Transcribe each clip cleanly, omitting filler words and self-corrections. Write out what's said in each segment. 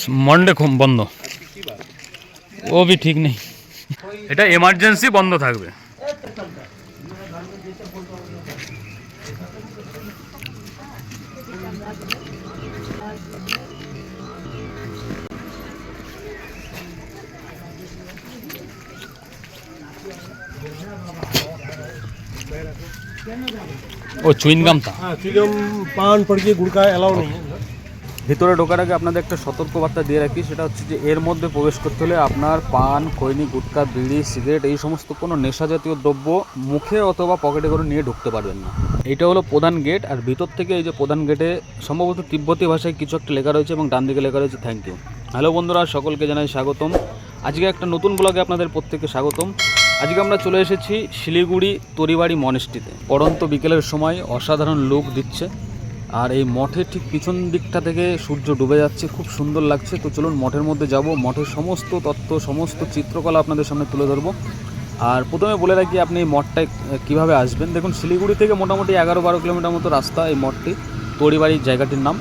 Monday बंद वो भी ठीक नहीं এটা এমার্জেন্সি বন্ধ থাকবে ও চুইংগাম তা हाँ चुइंगम पान पड़ के गुड़ का अलाउ नहीं है ভিতরে ঢোকার আগে আপনাদের একটা সতর্কবার্তা দিয়ে রাখি, সেটা হচ্ছে যে এর মধ্যে প্রবেশ করতে হলে আপনার পান, খৈনি, গুটখা, বিড়ি, সিগারেট এই সমস্ত কোনো নেশা জাতীয় দ্রব্য মুখে অথবা পকেটে করে নিয়ে ঢুকতে পারবেন না। এইটা হলো প্রধান গেট, আর ভিতর থেকে এই যে প্রধান গেটে সম্ভবত তিব্বতী ভাষায় কিছু একটা লেখা রয়েছে এবং ডান দিকে লেখা রয়েছে থ্যাংক ইউ। হ্যালো বন্ধুরা, সকলকে জানাই স্বাগতম। আজকে একটা নতুন ব্লগে আপনাদের প্রত্যেককে স্বাগতম। আজকে আমরা চলে এসেছি শিলিগুড়ি তরিবাড়ি মনেস্ট্রিতে। পড়ন্ত বিকেলের সময় অসাধারণ লুক দিচ্ছে, আর এই মঠের ঠিক পিছন দিকটা থেকে সূর্য ডুবে যাচ্ছে, খুব সুন্দর লাগছে। তো চলুন মঠের মধ্যে যাব, মঠের সমস্ত তত্ত্ব, সমস্ত চিত্রকলা আপনাদের সামনে তুলে ধরবো। আর প্রথমে বলে রাখি আপনি এই মঠটায় কীভাবে আসবেন। দেখুন, শিলিগুড়ি থেকে মোটামুটি 11-12 কিলোমিটার মতো রাস্তা এই মঠটি, তরিবাড়ির জায়গাটির নাম।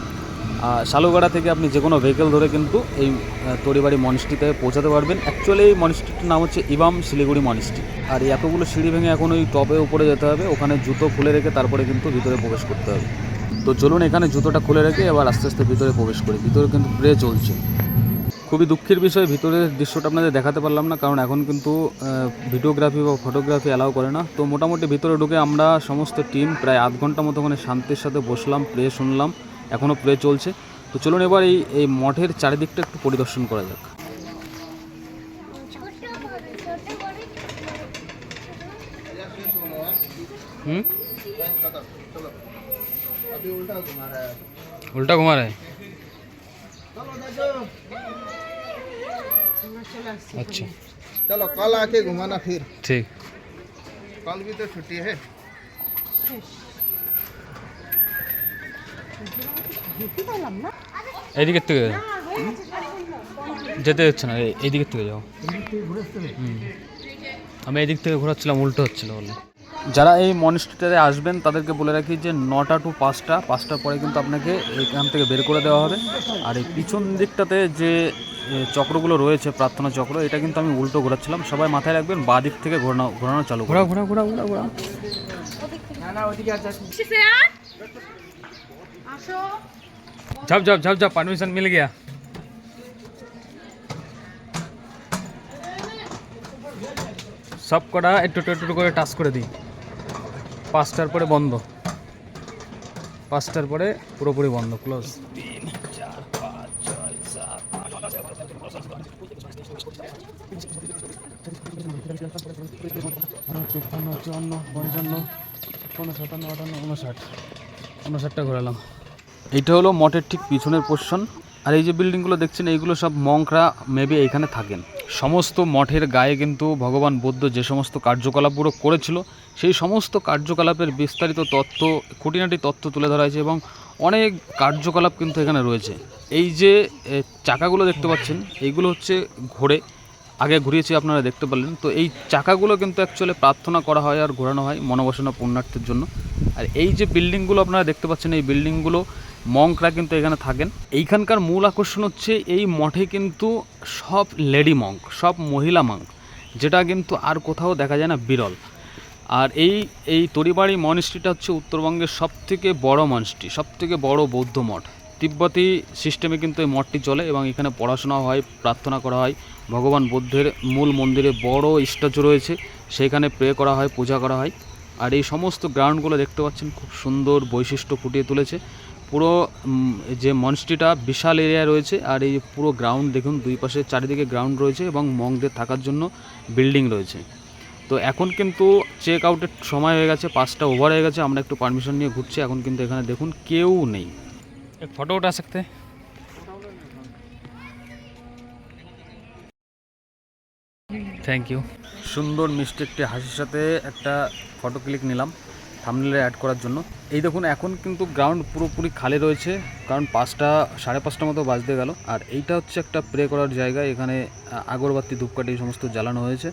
শালুগাড়া থেকে আপনি যে কোনো ভেহিকেল ধরে কিন্তু এই তরিবাড়ি মনেস্ট্রিতে পৌঁছাতে পারবেন। অ্যাকচুয়ালি এই মনেস্ট্রিটির নাম হচ্ছে ইবাম শিলিগুড়ি মনেস্ট্রি। আর এতগুলো সিঁড়ি ভেঙে এখন ওই টপে উপরে যেতে হবে, ওখানে জুতো খুলে রেখে তারপরে কিন্তু ভিতরে প্রবেশ করতে হবে। তো চলুন এখানে জুতোটা খুলে রেখে এবার আস্তে আস্তে ভিতরে প্রবেশ করি। ভিতরে কিন্তু প্রে চলছে। খুবই দুঃখের বিষয়, ভিতরের দৃশ্যটা আপনাদের দেখাতে পারলাম না, কারণ এখন কিন্তু ভিডিওগ্রাফি বা ফটোগ্রাফি অ্যালাউ করে না। তো মোটামুটি ভিতরে ঢুকে আমরা সমস্ত টিম প্রায় আধ ঘন্টা মতো ওখানে শান্তির সাথে বসলাম, প্রে শুনলাম, এখনও প্রে চলছে। তো চলুন এবার এই মঠের চারিদিকটা একটু পরিদর্শন করা যাক। उल्टा घुमा रहा है अच्छा, चलो कल आके घुमाना फिर। ठीक, कल भी तो छुट्टी है। এইদিকের থেকে যেতে হচ্ছে না, এইদিকের থেকে যাও। আমি এইদিক থেকে ঘোরাচ্ছিলাম, উল্টো হচ্ছিল বলে। যারা এই মনেস্ট্রিতে আসবেন তাদেরকে বলে রাখি যে 9টা to 5টার পরে কিন্তু আপনাকে এখান থেকে বের করে দেওয়া হবে। আর এই পিছন দিকটাতে যে চক্রগুলো রয়েছে, প্রার্থনা চক্র, এটা কিন্তু আমি উল্টো ঘোরাচ্ছিলাম। সবাই মাথায় রাখবেন, বাঁ দিক থেকে ঘোরানো চালু। ঘোরা ঘোরা ঘোরা ঘোরা ঘোরা ঝাপ ঝাপ ঝাপ ঝাপ, পারমিশন মিল গিয়া। সব কটা একটু একটু করে টাচ করে দিই। 5টার পরে বন্ধ, 5টার পরে পুরোপুরি বন্ধ, ক্লোজ। 3 4 5 6 7 8 59টা ঘোরালাম। এইটা হলো মঠের ঠিক পিছনের পোর্শন। আর এই যে বিল্ডিংগুলো দেখছেন, এইগুলো সব মঙ্করা মেবি এইখানে থাকেন। সমস্ত মঠের গায়ে কিন্তু ভগবান বুদ্ধ যে সমস্ত কার্যকলাপগুলো করেছিল, সেই সমস্ত কার্যকলাপের বিস্তারিত তত্ত্ব, খুঁটিনাটি তত্ত্ব তুলে ধরা হয়েছে, এবং অনেক কার্যকলাপ কিন্তু এখানে রয়েছে। এই যে চাকাগুলো দেখতে পাচ্ছেন, এইগুলো হচ্ছে ঘোরে, আগে ঘুরিয়েছি আপনারা দেখতে পারলেন। তো এই চাকাগুলো কিন্তু অ্যাকচুয়ালি প্রার্থনা করা হয় আর ঘোরানো হয় মনোবাসনা পুণ্যার্থের জন্য। আর এই যে বিল্ডিংগুলো আপনারা দেখতে পাচ্ছেন, এই বিল্ডিংগুলো মঙ্করা কিন্তু এখানে থাকেন। এইখানকার মূল আকর্ষণ হচ্ছে এই মঠে কিন্তু সব লেডি মঙ্ক, সব মহিলা মঙ্ক, যেটা কিন্তু আর কোথাও দেখা যায় না, বিরল। আর এই তরিবাড়ি মনেস্ট্রিটা হচ্ছে উত্তরবঙ্গের সবথেকে বড় মনেস্ট্রি, সবথেকে বড় বৌদ্ধ মঠ। তিব্বতী সিস্টেমে কিন্তু এই মঠটি চলে, এবং এখানে পড়াশোনা হয়, প্রার্থনা করা হয়। ভগবান বুদ্ধের মূল মন্দিরে বড় স্ট্যাচু রয়েছে, সেখানে প্রে করা হয়, পূজা করা হয়। আর এই সমস্ত গ্রাউন্ডগুলো দেখতে পাচ্ছেন, খুব সুন্দর বৈশিষ্ট্য ফুটিয়ে তুলেছে। পুরো যে মনেস্ট্রিটা বিশাল এরিয়া রয়েছে, আর এই পুরো গ্রাউন্ড দেখুন, দুই পাশে চারিদিকে গ্রাউন্ড রয়েছে, এবং মঙ্কদের থাকার জন্য বিল্ডিং রয়েছে। তো এখন কিন্তু চেক আউটের সময় হয়ে গেছে, 5টা ওভার হয়ে গেছে। আমরা একটু পারমিশন নিয়ে ঘুরছি। এখন কিন্তু এখানে দেখুন কেউ নেই। এক ফটো উঠা सकते हैं? Thank you. সুন্দর মিষ্টি একটি হাসির সাথে একটা ফটো ক্লিক নিলাম থাম্বনেলে অ্যাড করার জন্য। এই দেখুন, এখন কিন্তু গ্রাউন্ড পুরোপুরি খালি রয়েছে, কারণ 5টা 5:30 মতো বাজতে গেল। আর এইটা হচ্ছে একটা প্রে করার জায়গা, এখানে আগরবাতি, ধূপকাঠি সমস্ত জ্বালানো হয়েছে।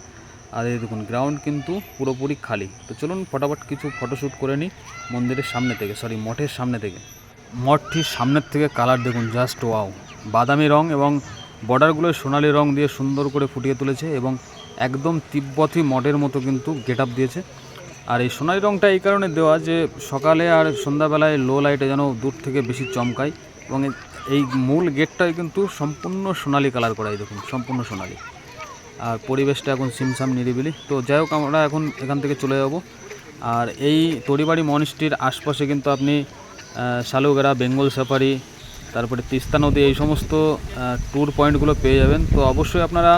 আর এই দেখুন গ্রাউন্ড কিন্তু পুরোপুরি খালি। তো চলুন ফটাফট কিছু ফটোশ্যুট করে নিই মন্দিরের সামনে থেকে, মঠের সামনে থেকে। মঠটির সামনের থেকে কালার দেখুন, জাস্ট ওয়াও। বাদামি রং এবং বর্ডারগুলো সোনালি রং দিয়ে সুন্দর করে ফুটিয়ে তুলেছে এবং একদম তিব্বতী মডের মতো কিন্তু গেট আপ দিয়েছে। আর এই সোনালি রংটা এই কারণে দেওয়া যে সকালে আর সন্ধ্যাবেলায় লো লাইটে যেন দূর থেকে বেশি চমকায় এবং এই মূল গেটটাই কিন্তু সম্পূর্ণ সোনালি কালার করা, এই দেখুন সম্পূর্ণ সোনালি। আর পরিবেশটা এখন সিমসাম নিরিবিলি। তো যাই হোক, আমরা এখন এখান থেকে চলে যাব। আর এই তরিবাড়ি মনিস্ট্রির আশপাশে কিন্তু আপনি শালুগেরা, বেঙ্গল সাফারি, তারপরে তিস্তা নদী, এই সমস্ত ট্যুর পয়েন্টগুলো পেয়ে যাবেন। তো অবশ্যই আপনারা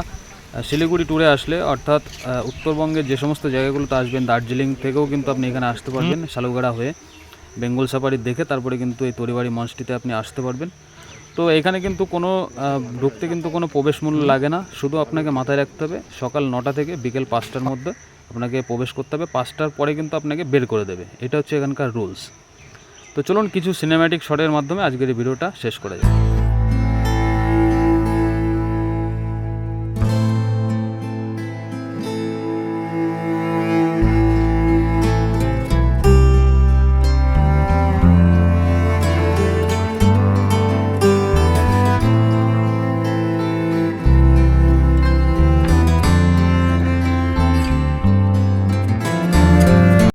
শিলিগুড়ি ট্যুরে আসলে, অর্থাৎ উত্তরবঙ্গের যে সমস্ত জায়গাগুলোতে আসবেন, দার্জিলিং থেকেও কিন্তু আপনি এখানে আসতে পারবেন শালুগেরা হয়ে, বেঙ্গল সাফারি দেখে তারপরে কিন্তু এই তরিবাড়ি মনিস্ট্রিতে আপনি আসতে পারবেন। তো এখানে কিন্তু কোনো ঢুকতে কিন্তু কোনো প্রবেশ মূল্য লাগে না, শুধু আপনাকে মাথায় রাখতে হবে সকাল 9টা থেকে বিকেল 5টার মধ্যে আপনাকে প্রবেশ করতে হবে, 5টার পরে কিন্তু আপনাকে বের করে দেবে। এটা হচ্ছে এখানকার রুলস। তো চলুন কিছু সিনেম্যাটিক শটের মাধ্যমে আজকের এই ভিডিওটা শেষ করা যায়।